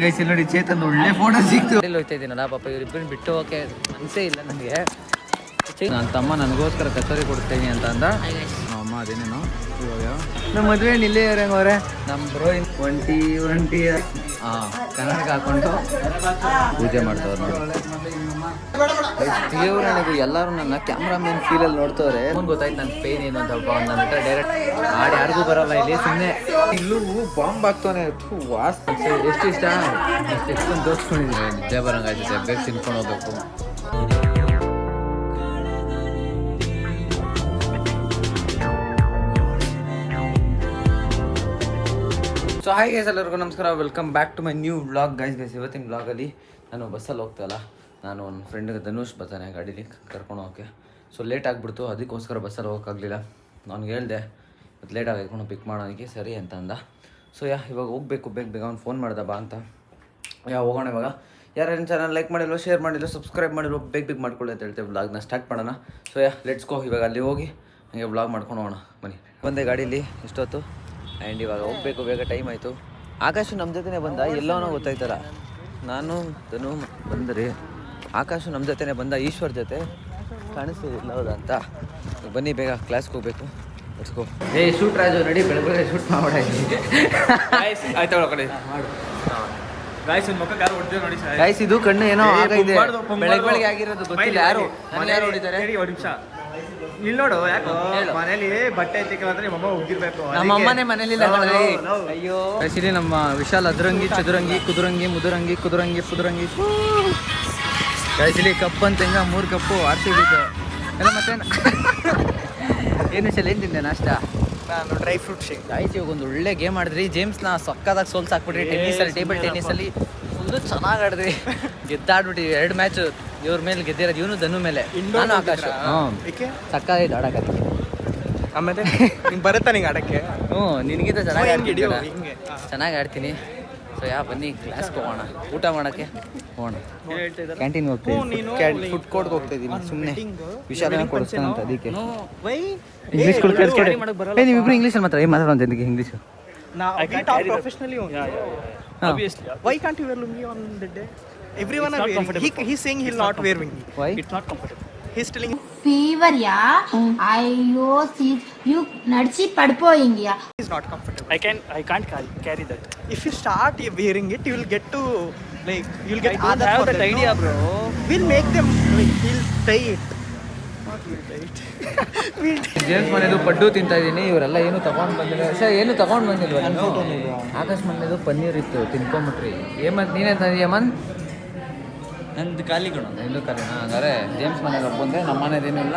Guys ಇಲ್ಲಿ ನೋಡಿ ಚೇತನ್ ಒಳ್ಳೆ ಫೋಟೋ ಸಿಕ್ತು. ಎಲ್ಲಿ ಹೋಗ್ತಾ ಇದ್ದೀನಲ್ಲ ಪಾಪ ಇವರಿಬ್ಬರನ್ನ ಬಿಟ್ಟು ಹೋಗಕ್ಕೆ ಮನಸ್ಸೇ ಇಲ್ಲ ನನಗೆ. ನನ್ನ ತಮ್ಮ ನನಗೋಸ್ಕರ ಕತ್ತರಿ ಕೊಡ್ತೀನಿ ಅಂತ ಅಂದ. ಅಮ್ಮ ಅದೇನೇನೋ ಇವಾಗ ನಮ್ಮ ಮದುವೆ ಇಲ್ಲೇ ಇರೋಂಗವ್ರೆ ನಮ್ಮ ಬ್ರೋ ಒಂಟಿ ಕನ್ನಡಕ್ಕೆ ಹಾಕೊಂಡು ಪೂಜೆ ಮಾಡ್ತವ್ರು ನೋಡಿ. ದೇವ್ರನಿಗೂ ಎಲ್ಲರೂ ನನ್ನ ಕ್ಯಾಮ್ರಾಮನ್ ಫೀಲಲ್ಲಿ ನೋಡ್ತವ್ರೆ. ಮುಂದೆ ಗೊತ್ತಾಯ್ತು ನನ್ನ ಪೇನ್ ಏನು ಅಂತ. ನನ್ನ ಹತ್ರ ಡೈರೆಕ್ಟ್ ಆಡಿ ಯಾರಿಗೂ ಬರಲ್ಲ ಇಲ್ಲಿ. ಸುಮ್ಮನೆ ಇಲ್ಲೂ ಬಾಂಬ್ ಆಗ್ತಾನೆ. ವಾಸ್ ಎಷ್ಟು ಇಷ್ಟ ಎಷ್ಟೊಂದು ತೋರಿಸ್ಕೊಂಡಿದ್ದೀನಿ. ನಿದ್ದೆ ಬರಂಗಾಯ್ತದೆ. ಬೇಗ ತಿನ್ಕೊಂಡು ಹೋಗ್ಬೇಕು. ಸೊ ಹಾಯ್ ಗೈಸ್, ಎಲ್ಲರಿಗೂ ನಮಸ್ಕಾರ. Welcome back to my new vlog. Guys ಇವತ್ತಿನ ವ್ಲಾಗಲ್ಲಿ ನಾನು ಬಸ್ಸಲ್ಲಿ ಹೋಗ್ತಾಯಿಲ್ಲ. ನಾನು ಒಂದು ಫ್ರೆಂಡ್ಗೆ ಧನುಷ್ ಬರ್ತಾನೆ ಗಾಡೀಲಿ ಕರ್ಕೊಂಡು ಹೋಗೋಕ್ಕೆ. ಸೊ ಲೇಟ್ ಆಗಿಬಿಡ್ತು, ಅದಕ್ಕೋಸ್ಕರ ಬಸ್ಸಲ್ಲಿ ಹೋಗೋಕ್ಕಾಗಲಿಲ್ಲ. ಅವ್ನಿಗೆ ಹೇಳಿದೆ ಮತ್ತು ಲೇಟ್ ಆಗಿಕೊಂಡು ಪಿಕ್ ಮಾಡೋದಕ್ಕೆ ಸರಿ ಅಂತ ಅಂದ. ಸೊ ಇವಾಗ ಹೋಗಬೇಕು ಬೇಗ ಅವ್ನು ಫೋನ್ ಮಾಡ್ದೆ ಬಾ ಅಂತ. ಹೋಗೋಣ ಇವಾಗ. ಯಾರೇನು ಚಾನಲ್ ಲೈಕ್ ಮಾಡಿಲ್ವೋ, ಶೇರ್ ಮಾಡಿಲ್ವೋ, ಸಬ್ಸ್ಕ್ರೈಬ್ ಮಾಡಿಲ್ವೋ ಬೇಗ ಮಾಡ್ಕೊಳ್ಳಿ ಅಂತ ಹೇಳ್ತೇವೆ. ವ್ಲಾಗ್ನ ಸ್ಟಾರ್ಟ್ ಮಾಡೋಣ. So let's go. ಇವಾಗ ಅಲ್ಲಿ ಹೋಗಿ ಹಾಗೆ ವ್ಲಾಗ್ ಮಾಡ್ಕೊಂಡು ಹೋಗೋಣ ಬನ್ನಿ. ಬಂದೆ ಗಾಡೀಲಿ ಇಷ್ಟೊತ್ತು ಆ್ಯಂಡ್ ಇವಾಗ ಹೋಗಬೇಕು ಬೇಗ. ಟೈಮ್ ಆಯಿತು. ಆಕಾಶು ನಮ್ಮ ಜೊತೆನೇ ಬಂದ. ಎಲ್ಲವನ್ನೋ ಗೊತ್ತಾಯ್ತಲ್ಲ. ನಾನು ಧನು ಬಂದ್ರಿ. ಆಕಾಶು ನಮ್ಮ ಜೊತೆನೇ ಬಂದ. ಈಶ್ವರ್ ಜೊತೆ ಕಾಣಿಸ್ತಿಲ್ಲ ಹೌದಾ ಅಂತ. ಬನ್ನಿ ಬೇಗ ಕ್ಲಾಸ್ಗೆ ಹೋಗ್ಬೇಕು. ಇಟ್ಕೋ ಶೂಟ್ ರಾಜು ನಡಿ. ಬೆಳಗ್ಗೆ ಶೂಟ್ ಮಾಡೋಣ. ಆಯ್ತು ಕಡೆ ಮಾಡು. ಗಾಯ್ಸ್ ಇದು ಕಣ್ಣು ಏನೋ ಆಗಿದೆ. ಬೆಳಗ್ಗೆ ಆಗಿರೋದು ಗೊತ್ತಿಲ್ಲ. ಯಾರು ಹೊಡಿತಾರೆ ಇಲ್ಲಿ ನೋಡು. ಯಾಕೋ ಮನೇಲಿ ಬಟ್ಟೆ ಐತಿಕ್ಕಂದ್ರೆ ಮಮ್ಮ ಹೋಗಿರ್ಬೇಕು. ನಮ್ಮ ಅಮ್ಮನೇ ಮನೇಲಿ. ಅಯ್ಯೋ ಆಕ್ಚುಲಿ ನಮ್ಮ ವಿಶಾಲ್ ಅದ್ರಂಗಿ ಚದುರಂಗಿ ಕುದುರಂಗಿ ಮುದುರಂಗಿ ಕುದುರಂಗಿ ಪುದುರಂಗಿ ಆಕ್ಚುಲಿ ಕಪ್ ಅಂತ ಹಿಂಗ 3 ಕಪ್ಪು ಆರ್ಸಿ ಬಿದ್ದು ಎಲ್ಲ. ಮತ್ತೇನು ಏನು ವಿಷಯ ಏನು ತಿಂದೆ ನಾಷ್ಟ? ನಾನು ಡ್ರೈ ಫ್ರೂಟ್ ಶೇಕ್. ಗಾಯ್ಸ್ ಇವಾಗ ಒಂದು ಒಳ್ಳೆ ಗೇಮ್ ಆಡಿದ್ರಿ. ಜೇಮ್ಸ್ನ ಸಕ್ಕದಾಗಿ ಸೋಲ್ಸಾಕ್ಬಿಟ್ರಿ. ಟೆನ್ನಿಸಲ್ಲಿ ಟೇಬಲ್ ಟೆನ್ನಿಸಲ್ಲಿ ಫುಲ್ಲು ಚೆನ್ನಾಗಿ ಆಡಿದ್ರಿ. ಗೆದ್ದಾಡ್ಬಿಟ್ಟು 2 ಮ್ಯಾಚ್ ಇವ್ರ ಮೇಲೆ ಗೆದ್ದಿರೋದು. ಇವನು ಧನು ಮೇಲೆ, ನಾನು ಆಕಾಶ. ಸಕ್ಕದಾಗಿ ಆಡೋಕ್ಕೆ ಆಮೇಲೆ ನಿಂಗೆ ಬರುತ್ತಾ ನಿಂಗೆ ಆಡೋಕ್ಕೆ? ನಿನಗಿಂತ ಚೆನ್ನಾಗಿ ಆಡ್ತೀನಿ. ಸೊ ಬನ್ನಿ ಕ್ಲಾಸ್ಗೆ ಹೋಗೋಣ. ಊಟ ಮಾಡೋಕ್ಕೆ ಹೋಗೋಣ. ಕ್ಯಾಂಟೀನ್ಗೆ ಹೋಗ್ತೀನಿ. ಫುಡ್ ಕೋರ್ಟ್ಗೆ ಹೋಗ್ತಾ ಇದ್ದೀನಿ ಸುಮ್ಮನೆ. ವಿಶಾಲ ಕೊಡಿಸ್ತಾನಂತ ಅದಕ್ಕೆ. ಇಂಗ್ಲೀಷ್ ನೀವಿಬ್ರು ಇಂಗ್ಲೀಷಲ್ಲಿ ಮಾತಾಡೋಂತ English. Why can't you wear lungi on that day? Everyone are wearing. He's saying he'll not wear lungi. Why? It's not comfortable. He's telling fever ya. Ayyo see you nadchi padpoyinga. He's not comfortable. I can't carry that. If you start wearing it, you will get to like you'll get I don't have that idea, bro. We'll make them like he'll try it. Not we'll try it. James ಮನೆದು ಪಡ್ಡು ತಿಂತಾ ಇದ್ದೀನಿ. ಇವರೆಲ್ಲ ಏನು ತಗೊಂಡು ಬಂದಿಲ್ಲ. Sir ಏನು ತಗೊಂಡು ಬಂದಿಲ್ವ? ಆಕಾಶ್ ಮನೆದು ಪನ್ನೀರ್ ಇತ್ತು, ತಿನ್ಕೊಂಬಿಟ್ರಿ. ಏಮಂತ್ ನೀನೇ ತಂದಿ? ಏಮಂತ್ ನಂದು ಖಾಲಿಗಳು. ಎಲ್ಲೂ ಖಾಲಿನಾ? ಹಂಗಾರೆ ಜೇಮ್ಸ್ ಮನೆಗೆ ಬಂದೆ. ನಮ್ಮ ಮನೇದೇನಿಲ್ಲ,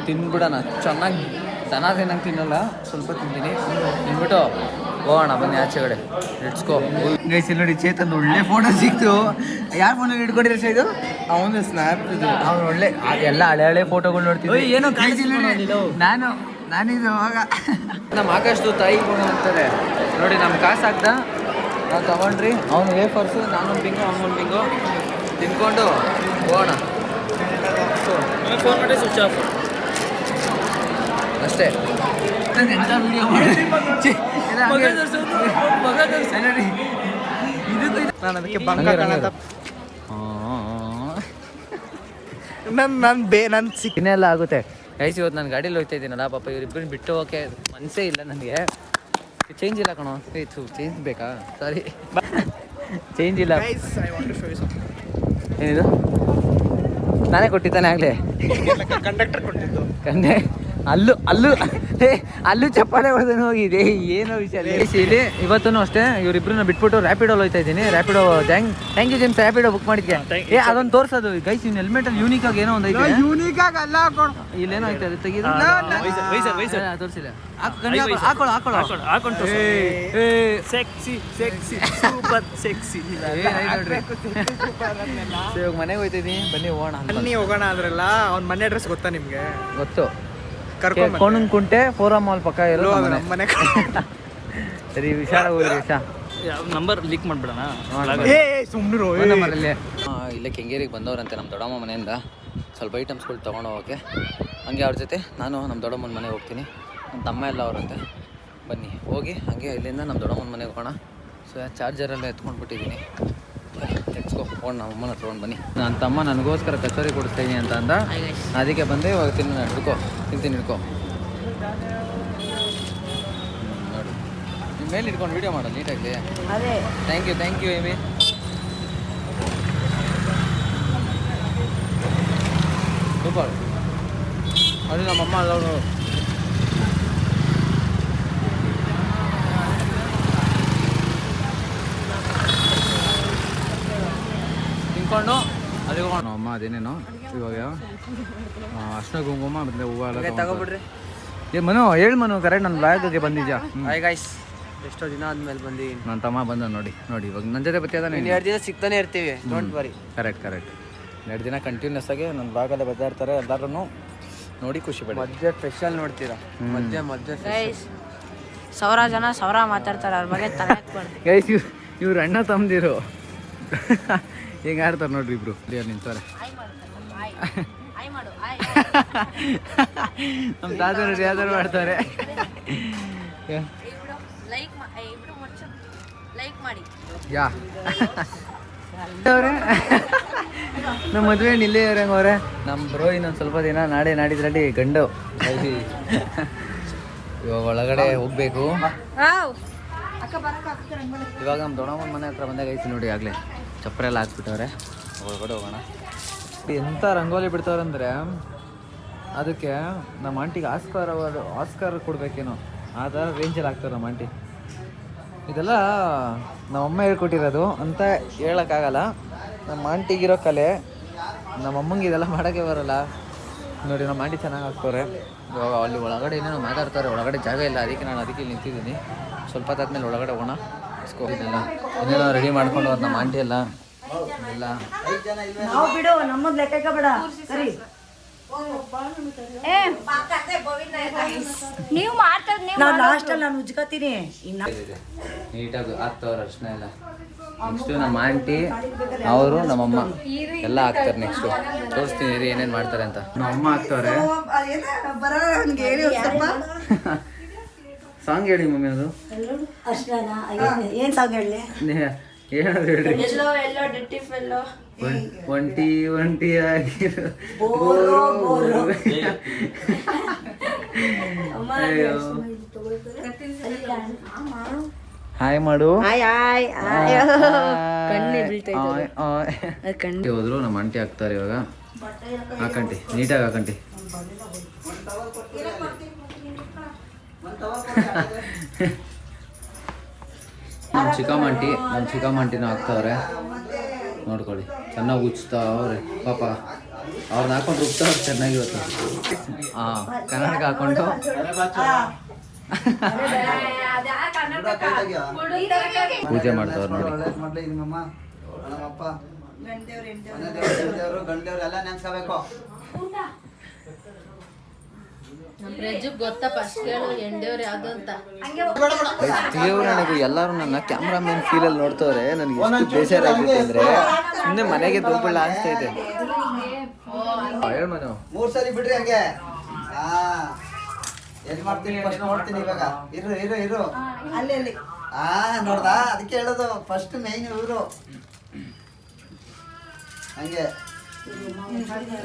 ತಿನ್ಬಿಡೋಣ. ಚೆನ್ನಾಗಿ ದನ ತಿನ್ನಂಗೆ ತಿನ್ನಲ್ಲ, ಸ್ವಲ್ಪ ತಿಂತೀನಿ. ತಿನ್ಬಿಟ್ಟು ಹೋಗೋಣ ಬನ್ನಿ ಆಚೆಗಡೆ. ಇಟ್ಸ್ಕೋ. ಗೈಸ್ ಇಲ್ಲಿ ನೋಡಿ ಚೇತನ್ ಒಳ್ಳೆ ಫೋಟೋ ಸಿಕ್ತು. ಯಾರ ಫೋನಲ್ಲಿ ಇಟ್ಕೊಂಡಿರೋ ಇದು? ಅವನು ಸ್ನ್ಯಾಪ್ ಇದು. ಅವ್ನು ಒಳ್ಳೆ ಅದೆಲ್ಲ ಹಳೆ ಫೋಟೋಗಳು ನೋಡ್ತಿದ್ದೆ. ಏನೋ ನಾನಿದು ಅವಾಗ ನಮ್ಮ ಆಕಾಶ್ದು ತಾಯಿ ಗುಣ ಅಂತಾರೆ ನೋಡಿ. ನಮ್ಮ ಕಾಸು ಹಾಕ್ದ ನಾವು ತಗೊಂಡ್ರಿ. ಅವನು ವೇಫರ್ಸು, ನಾನೊಂದು ಬಿಂಗು, ಅವನೊಂದು ಬಿಂಗು ತಿನ್ಕೊಂಡು ಹೋಗೋಣ. ಫೋನ್ ಮಾಡಿ ಸ್ವಿಚ್ ಆಫ್ ಅಷ್ಟೇ. ಎಂಥ ವಿಡಿಯೋ ನಾನು ಅದಕ್ಕೆ ಬಂಗ ಕಾಣತ್ತ. ನಾನು ಇನ್ನೆಲ್ಲ ಆಗುತ್ತೆ. ಗೈಸ್ ಇವತ್ತು ನಾನು ಗಾಡೀಲಿ ಹೋಗ್ತಾ ಇದ್ದೀನಲ್ಲ ಪಾಪ ಇವರಿಬ್ಬರನ್ನ ಬಿಟ್ಟು ಹೋಗೋಕ್ಕೆ ಮನಸ್ಸೇ ಇಲ್ಲ ನನಗೆ. ಚೇಂಜ್ ಇಲ್ಲ ಕಣೋ. ಚೇಂಜ್ ಬೇಕಾ? ಸಾರಿ ಚೇಂಜ್ ಇಲ್ಲ. ಏನಿದು? ನಾನೇ ಕೊಟ್ಟಿದ್ದಾನೆ ಆಗಲೇ. ಕಂಡಕ್ಟರ್ ಕೊಟ್ಟಿದ್ದು. ಅಲ್ಲೂ ಚಪ್ಪಾಳೆ ಹೊಡೆದು ಹೋಗಿದೆ. ಏನೋ ವಿಷಯ ಇಲ್ಲಿ. ಇವತ್ತೂ ಅಷ್ಟೇ ಇವರಿಬ್ಬರನ್ನ ಬಿಟ್ಬಿಟ್ಟು ರ್ಯಾಪಿಡೋಲ್ಲಿ ಹೋಗ್ತಾ ಇದ್ದೀನಿ. Rapido thank you James. Rapido book ಮಾಡಿದ್ದೆ. ಅದೊಂದು ತೋರಿಸೋದು ಗೈಸ್. ಇವ್ನು ಹೆಲ್ಮೆಟಲ್ಲಿ ಯೂನಿಕ್ ಆಗಿ ಏನೋ ಒಂದು ಐತೆ. ಯೂನಿಕ್ ಆಗಿ ಅಲ್ಲ ಹಾಕೊಂಡು ಇಲ್ಲೇನೋ ಐತೆ ಅದು ತೆಗೀದು ತೋರಿಸಿಲ್ಲ. ಹಾಕೊಂಡು ಇವಾಗ ಮನೆಗೆ ಹೋಗ್ತಿದ್ದೀನಿ. ಬನ್ನಿ ಹೋಗೋಣ. ಅಲ್ಲಿ ಹೋಗೋಣ ಆದ್ರಲ್ಲ. ಅವ್ನ ಮನೆ ಅಡ್ರೆಸ್ ಗೊತ್ತಾ ನಿಮ್ಗೆ? ಗೊತ್ತು. ಕರ್ಕೊಂಡು ಕೋಣನ್ ಕುಂಟೆ ಫೋರಂ ಮಾಲ್ ಪಕ್ಕ ಎಲ್ಲ ನಮ್ಮ ಮನೆ. ಸರಿ ವಿಶಾಲ ಹೋಗ್ರಿ. ನಂಬರ್ ಲೀಕ್ ಮಾಡ್ಬಿಡೋಣ. ಸುಮ್ಮನಿರು. ಇಲ್ಲೇ ಕೆಂಗೇರಿಗೆ ಬಂದವ್ರಂತೆ ನಮ್ಮ ದೊಡ್ಡಮ್ಮ ಮನೆಯಿಂದ ಸ್ವಲ್ಪ ಐಟಮ್ಸ್ಗಳು ತೊಗೊಂಡು ಹೋಗೋಕ್ಕೆ. ಹಂಗೆ ಅವ್ರ ಜೊತೆ ನಾನು ನಮ್ಮ ದೊಡ್ಡಮ್ಮನ ಮನೆಗೆ ಹೋಗ್ತೀನಿ. ನಮ್ಮ ತಮ್ಮ ಎಲ್ಲ ಅವರಂತೆ. ಬನ್ನಿ ಹೋಗಿ ಹಾಗೆ ಇಲ್ಲಿಂದ ನಮ್ಮ ದೊಡ್ಡಮ್ಮನ ಮನೆಗೆ ಹೋಗೋಣ. ಸೊ ಚಾರ್ಜರೆಲ್ಲ ಎತ್ಕೊಂಡ್ಬಿಟ್ಟಿದ್ದೀನಿ. ಎತ್ಕೊ ಫೋನ್ ನಮ್ಮ ಅಮ್ಮನ ಹತ್ರ ಬನ್ನಿ. ನನ್ನ ತಮ್ಮ ನನಗೋಸ್ಕರ ಕಚೋರಿ ಕೊಡಿಸ್ತೀನಿ ಅಂತ ಅಂದ, ಅದಕ್ಕೆ ಬಂದೆ. ಇವಾಗ ತಿನ್ನು, ಹಿಡ್ಕೊ, ತಿಂತೀನಿ, ಹಿಡ್ಕೊ ನೋಡಿ. ನಿಮ್ಮ ಮೇಲೆ ಹಿಡ್ಕೊಂಡು ವೀಡಿಯೋ ಮಾಡೋದು ನೀಟಾಗಿ. ಅದೇ ಥ್ಯಾಂಕ್ ಯು ಏಮಿ. ಸೂಪರ್. ಅದು ನಮ್ಮಮ್ಮ ಅಲ್ಲವರು ತಿನ್ಕೊಂಡು ಅದೇ ಅಮ್ಮ ಅದೇನೇನೋ ಇವಾಗ ಅರ್ಶಿನ ಕುಂಕುಮ ಮತ್ತೆ ಹೂವು ಎಲ್ಲ ತಗೊಬಿಡ್ರಿ. ಏ ಮನು ಹೇಳು ಮನು, ಕರೆಕ್ಟ್ ನನ್ನ ಬ್ಲಾಗ್ಗೆ ಬಂದಿದ್ಯಾ? ಹಾಯ್ ಗೈಸ್, ಎಷ್ಟೋ ದಿನ ಆದ್ಮೇಲೆ ಬಂದು ನನ್ನ ತಮ್ಮ ಬಂದ ನೋಡಿ ಇವಾಗ ನನ್ನ ಜೊತೆ ಬರ್ತಿದ್ದಾನೆ. 2 ದಿನ ಸಿಗ್ತಾನೆ ಇರ್ತೀವಿ, ಡೋಂಟ್ ವರಿ. ಕರೆಕ್ಟ್ 2 ದಿನ ಕಂಟಿನ್ಯೂಸ್ ಆಗಿ ನನ್ನ ಬ್ಲಾಗಲ್ಲೇ ಬರ್ತಾ ಇರ್ತಾರೆ. ಎಲ್ಲರೂ ನೋಡಿ ಖುಷಿ ಪಡಿ. ಮಧ್ಯ ಸ್ಪೆಷಲ್ ನೋಡ್ತೀರಾ? ಮಧ್ಯ ಗೈಸ್ 1000 ಜನ 1000 ಮಾತಾಡ್ತಾರೆ ಅವ್ರ ಬಗ್ಗೆ ತಲೆ ಹಾಕ್ಬಾರ್ದು. ಗೈಸ್ ಇವ್ರು ಅಣ್ಣ ತಮ್ಮದಿರು ಹಿಂಗೆ ಆಡ್ತಾರೆ ನೋಡ್ರಿ ಇಬ್ರು ನಿಂತವ್ರೆ. ನಮ್ಮ ತಾತ ನೋಡಿ ಯಾವ್ದಾರು ಮಾಡ್ತಾರೆ. ಲೈಕ್ ಮಾಡಿ ಯಾ ಅವ್ರೆ ನಮ್ಮ ಮದುವೆ ಇಲ್ಲೇ ಇವ್ರಂಗೆ ಅವ್ರೆ. ನಮ್ಮ ಬ್ರೋ ಇನ್ನೊಂದು ಸ್ವಲ್ಪ ದಿನ ನಾಡಿದ್ರಲ್ಲಿ ಗಂಡು. ಇವಾಗ ಒಳಗಡೆ ಹೋಗ್ಬೇಕು. ಇವಾಗ ನಮ್ಮ ದೊಡ್ಡಮ್ಮನ ಮನೆ ಹತ್ರ ಬಂದಾಗ ಐತಿ ನೋಡಿ, ಆಗಲೇ ಚಪ್ಪರೆ ಎಲ್ಲ ಹಾಕ್ಬಿಟ್ಟವ್ರೆ. ಒಳಗಡೆ ಹೋಗೋಣ. ಎಂಥ ರಂಗೋಲಿ ಬಿಡ್ತವ್ರೆ ಅಂದರೆ ಅದಕ್ಕೆ ನಮ್ಮ ಆಂಟಿಗೆ ಆಸ್ಕರ್ ಕೊಡ್ಬೇಕೇನೋ ಆ ಥರ ರೇಂಜಲ್ಲಿ ಹಾಕ್ತಾರೆ ನಮ್ಮ ಆಂಟಿ. ಇದೆಲ್ಲ ನಮ್ಮಮ್ಮ ಹೇಳ್ಕೊಟ್ಟಿರೋದು ಅಂತ ಹೇಳೋಕ್ಕಾಗಲ್ಲ. ನಮ್ಮ ಆಂಟಿಗಿರೋ ಕಲೆ, ನಮ್ಮಮ್ಮಂಗೆ ಇದೆಲ್ಲ ಮಾಡೋಕ್ಕೆ ಬರೋಲ್ಲ ನೋಡಿ. ನಮ್ಮ ಆಂಟಿ ಚೆನ್ನಾಗಿ ಹಾಕ್ತವ್ರೆ. ಇವಾಗ ಅಲ್ಲಿ ಒಳಗಡೆ ಏನೇನೋ ಮಾತಾಡ್ತಾರೆ, ಒಳಗಡೆ ಜಾಗ ಇಲ್ಲ, ಅದಕ್ಕೆ ನಾನು ಇಲ್ಲಿ ನಿಂತಿದ್ದೀನಿ. ಸ್ವಲ್ಪ ಹೊತ್ತಾದ್ಮೇಲೆ ಒಳಗಡೆ ಹೋಗೋಣ. ಇದೆಲ್ಲ ಏನೇನೋ ರೆಡಿ ಮಾಡ್ಕೊಂಡು ಅವ್ರು ನಮ್ಮ ಆಂಟಿ ಎಲ್ಲ ನಾವು ಬಿಡು ನಮ್ಮದ್ ಲೆಕ್ಕ ಬೇಡ ಸರಿ. ನೀವು ಮಾಡ್ತಾರೆ, ನಾವು ಲಾಸ್ಟಲ್ಲಿ ನಾನು ಉಜ್ಕೋತೀನಿ. ನೀಟಾಗಿ ಹಾಕ್ತವ್ರೆ ಅರ್ಶಿನ ಎಲ್ಲ. ನೆಕ್ಸ್ಟು ನಮ್ಮ ಆಂಟಿ ಅವರು ನಮ್ಮಮ್ಮ ಎಲ್ಲ ಹಾಕ್ತಾರೆ. ನೆಕ್ಸ್ಟು ತೋರಿಸ್ತೀನಿ ರೀ ಏನೇನು ಮಾಡ್ತಾರೆ ಅಂತ. ನಮ್ಮಮ್ಮ ಹಾಕ್ತವ್ರೆ. ಸಾಂಗ್ ಹೇಳಿ ಮಮ್ಮಿ, ಅದು ಏನ್ ಸಾಂಗ್ ಹೇಳಿ? ಏನಾದ್ರು ಹೇಳ್ರಿ. ಒಂಟಿ ಆಗಿರೋ ಹಾಯ್ ಮಾಡು. ಹೋದ್ರು ನಮ್ಮ ಆಂಟಿ ಹಾಕ್ತಾರೆ. ಇವಾಗ ಹಾಕಂಟಿ, ನೀಟಾಗಿ ಹಾಕಂಟಿ. ನಮ್ಮ ಚಿಕ್ಕಮ್ಮಂಟಿನೂ ಹಾಕ್ತಾವ್ರೆ ನೋಡ್ಕೊಳ್ಳಿ. ಚೆನ್ನಾಗಿ ಉಚ್ತಾವ್ರೆ ಪಾಪ. ಅವ್ರನ್ನ ಹಾಕೊಂಡು ರುಬ್ತಾವ್ರೆ ಚೆನ್ನಾಗಿರುತ್ತೆ. ಕನ್ನಡಕ ಹಾಕೊಂಡು ಪೂಜೆ ಮಾಡ್ತಾವ್ರೆ ನೋಡಿ. ದೇವ್ರನಿಗೂ ಎಲ್ಲರೂ ನನ್ನ ಕ್ಯಾಮ್ರಾಮನ್ ಫೀಲಲ್ಲಿ ನೋಡ್ತವ್ರೆ. ನನಗೆ ಎಷ್ಟು ಬೇಜಾರಾಗುತ್ತೆ ಅಂದರೆ ಸುಮ್ಮನೆ ಮನೆಗೆ ದುಡ್ಬಿಡ್ಲ ಅನಿಸ್ತೈತೆ. ಹೇಳು ಮನು. 3 ಸರಿ ಬಿಡ್ರಿ ಹಂಗೆ. ಏನ್ ಮಾಡ್ತೀನಿ ಫಸ್ಟ್ ನೋಡ್ತೀನಿ. ಇವಾಗ ಇರು ಅಲ್ಲಿ ನೋಡ್ದಾ? ಅದಕ್ಕೆ ಹೇಳೋದು ಫಸ್ಟ್ ಮೇನ್ ಇವರು ಹಂಗೆ.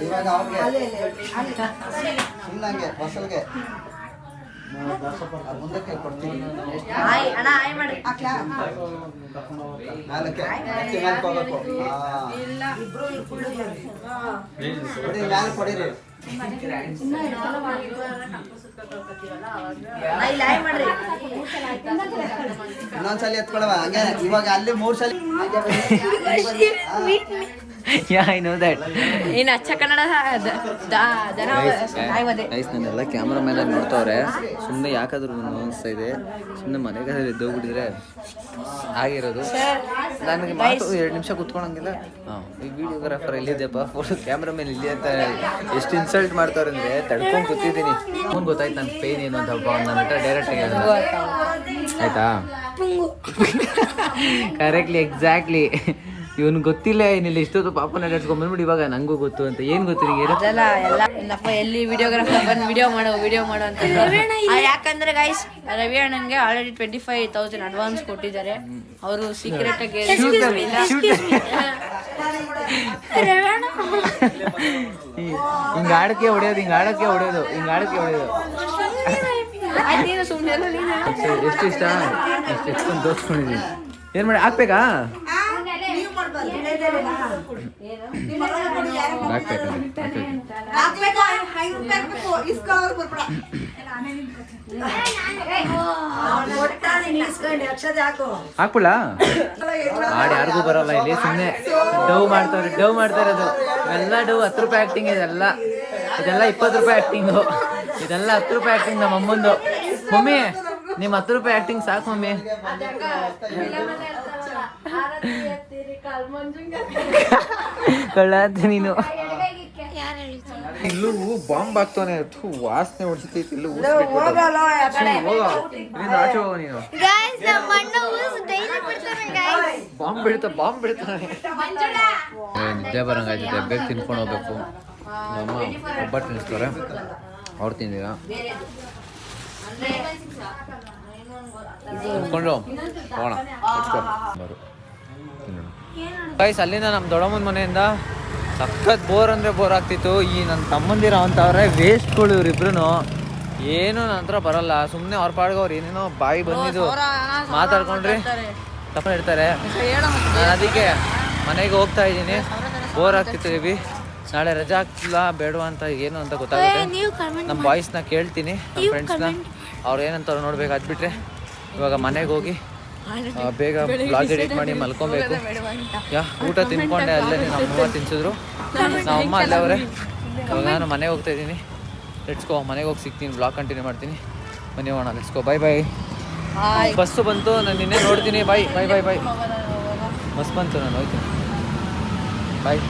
ಇವಾಗ ಅವ್ರಿಗೆ ಸುಮ್ಮನೆ ಹಂಗೆ ಬಸ್ಸಲ್ಗೆ ಮುಂದಕ್ಕೆ ಕೊಡ್ತೀನಿ. ಕೊಡಿರಿ. ಇನ್ನೊಂದ್ಸಲಿ ಎತ್ಕೊಳವ ಹಂಗೆ. ಇವಾಗ ಅಲ್ಲಿ 3 ಸಲ. ನನ್ನೆಲ್ಲ ಕ್ಯಾಮ್ರಾ ಮೇಲೆ ನೋಡ್ತವ್ರೆ. ಸುಮ್ಮನೆ ಯಾಕಾದ್ರೂ ಅನಿಸ್ತಾ ಇದೆ. ಸುಮ್ಮನೆ ಮನೆಗಾದ್ರೆ ಎದ್ದೋಗ್ಬಿಟ್ಟಿದ್ರೆ ಆಗಿರೋದು. ನನಗೆ ಮಾತು 2 ನಿಮಿಷ ಕುತ್ಕೊಳಂಗಿಲ್ಲ. ಈ ವಿಡಿಯೋಗ್ರಾಫರ್ ಎಲ್ಲಿದೆಪ್ಪ, ಫೋಟೋ ಕ್ಯಾಮ್ರಾ ಮೇಲೆ ಇಲ್ಲಿ ಅಂತ ಎಷ್ಟು ಇನ್ಸಲ್ಟ್ ಮಾಡ್ತಾವ್ರೆ ಅಂದರೆ ತಡ್ಕೊಂಡು ಕೂತಿದ್ದೀನಿ. ಫೋನ್ ಗೊತ್ತಾಯ್ತು ನನ್ನ ಪೇನ್ ಏನು ಅಂತ. ನನ್ನ ಹತ್ರ ಡೈರೆಕ್ಟಾಗಿ ಆಯ್ತಾ? ಕರೆಕ್ಟ್ಲಿ ಎಕ್ಸಾಕ್ಟ್ಲಿ ಇವನು ಗೊತ್ತಿಲ್ಲ ಏನಿಲ್ಲ ಇಷ್ಟೊತ್ತು ಪಾಪ ನಡ್ಸ್ಕೊಂಡ್ ಬಂದ್ಬಿಟ್ಟು ಇವಾಗ ನಂಗೂ ಗೊತ್ತು ಅಂತ ಏನ್ ಗೊತ್ತು ನಿಂಗೆ ಅದೆಲ್ಲ ಎಲ್ಲ ನಪ್ಪ ಎಲ್ಲಿ ವಿಡಿಯೋಗ್ರಾಫರ್ ಬಂದು ವಿಡಿಯೋ ಮಾಡೋ ಅಂತ ಯಾಕಂದ್ರೆ ಗೈಸ್ ರವಿ ಅಣ್ಣನ್ಗೆ ಆಲ್ರೆಡಿ 25,000 ಅಡ್ವಾನ್ಸ್ ಕೊಟ್ಟಿದ್ದಾರೆ ಅವರು ಸೀಕ್ರೆಟ್ ಆಗಿ ಹಿಂಗ ಆಡಕ್ಕೆ ಹೊಡೆಯೋದು ಎಷ್ಟು ಇಷ್ಟ ಎಷ್ಟೊಂದು ದೋಸ್ಕೊಂಡಿದೀನಿ ಏನ್ ಮಾಡಿ ಹಾಕ್ಬೇಕಾ ಹಾಕ್ಬಿಡ ಮಾಡಿ ಯಾರಿಗೂ ಬರಲ್ಲ ಇಲ್ಲಿ ಸುಮ್ಮನೆ ಡವ್ ಮಾಡ್ತಾರೆ ಅದು ಎಲ್ಲ ಡವ್ 10 ರೂಪಾಯಿ ಆಕ್ಟಿಂಗ್ ಇದೆಲ್ಲ 20 ರೂಪಾಯಿ ಆಕ್ಟಿಂಗು ಇದೆಲ್ಲ 10 ರೂಪಾಯಿ ಆಕ್ಟಿಂಗ್ ನಮ್ಮ ಅಮ್ಮಂದು ಮಮ್ಮಿ ನಿಮ್ 10 ರೂಪಾಯಿ ಆಕ್ಟಿಂಗ್ ಸಾಕು ಮಮ್ಮಿ ಕಳ್ಳಾದ ನೀನು ಇಲ್ಲೂ ಬಾಂಬ್ ಆಗ್ತಾನೆ ವಾಸನೆ ಹೊಡಿತೈತಿ ಇಲ್ಲೂ ಆಚೆ ಹೋಗ ನೀನು ಬಾಂಬ್ ಬಿಡ್ತಾನೆ ನಿದ್ದೆ ಬರಂಗಾಯ್ತದೆ ಬೇಗ ತಿನ್ಕೊಂಡು ಹೋಗ್ಬೇಕು ನಮ್ಮ ಒಬ್ಬಟ್ಟು ತಿನ್ನಿಸ್ತಾರೆ ಅವ್ರು ತಿಂದಿರ ತಿನ್ಕೊಂಡು ಹೋಗೋಣ ಬರು ತಿನ್ನೋಣ ಗೈಸ್ ಅಲ್ಲಿಂದ ನಮ್ಮ ದೊಡ್ಡಮ್ಮನ ಮನೆಯಿಂದ ಸಖತ್ ಬೋರ್ ಅಂದರೆ ಬೋರ್ ಆಗ್ತಿತ್ತು ಈ ನನ್ನ ತಮ್ಮಂದಿರ ಅಂತವ್ರೆ ವೇಸ್ಟ್ಗಳು ಇವ್ರಿಬ್ರು ಏನು ನನ್ನ ಹತ್ರ ಬರಲ್ಲ ಸುಮ್ಮನೆ ಅವ್ರ ಪಾಡ್ಗೆ ಅವ್ರು ಏನೇನೋ ಬಾಯಿ ಬಂದಿದ್ದು ಮಾತಾಡ್ಕೊಂಡ್ರಿ ತಪ್ಪು ಇರ್ತಾರೆ ನಾನು ಅದಕ್ಕೆ ಮನೆಗೆ ಹೋಗ್ತಾ ಇದ್ದೀನಿ ಬೋರ್ ಆಗ್ತಿತ್ತು ನಾಳೆ ರಜಾ ಆಗ್ತಿಲ್ಲ ಬೇಡವಾ ಅಂತ ಏನು ಅಂತ ಗೊತ್ತಾಗುತ್ತೆ ನಮ್ಮ ಬಾಯ್ಸ್ನ ಕೇಳ್ತೀನಿ ನಮ್ಮ ಫ್ರೆಂಡ್ಸ್ನ ಅವ್ರು ಏನಂತ ನೋಡ್ಬೇಕು ಅದ್ಬಿಟ್ರೆ ಇವಾಗ ಮನೆಗೆ ಹೋಗಿ ಬೇಗ ಬ್ಲಾಗ್ ಎಡಿಟ್ ಮಾಡಿ ಮಲ್ಕೊಬೇಕು ಊಟ ತಿನ್ಕೊಂಡೆ ಅಲ್ಲೇ ನಮ್ಮಮ್ಮ ತಿನ್ಸಿದ್ರು ನಮ್ಮಮ್ಮ ಅಲ್ಲೇ ಅವರೇ ಇವಾಗ ನಾನು ಮನೆಗೆ ಹೋಗ್ತಾ ಇದ್ದೀನಿ ಲೆಟ್ಸ್ಕೋ ಮನೆಗೆ ಹೋಗಿ ಸಿಗ್ತೀನಿ ಬ್ಲಾಗ್ ಕಂಟಿನ್ಯೂ ಮಾಡ್ತೀನಿ ಬನ್ನಿ ಹೋಗೋಣ ಲೆಟ್ಸ್ಕೋ ಬೈ ಬಸ್ಸು ಬಂತು ನಾನು ನಿನ್ನೆ ನೋಡ್ತೀನಿ ಬೈ ಬಸ್ ಬಂತು ನಾನು ಹೋಗ್ತೀನಿ ಬಾಯ್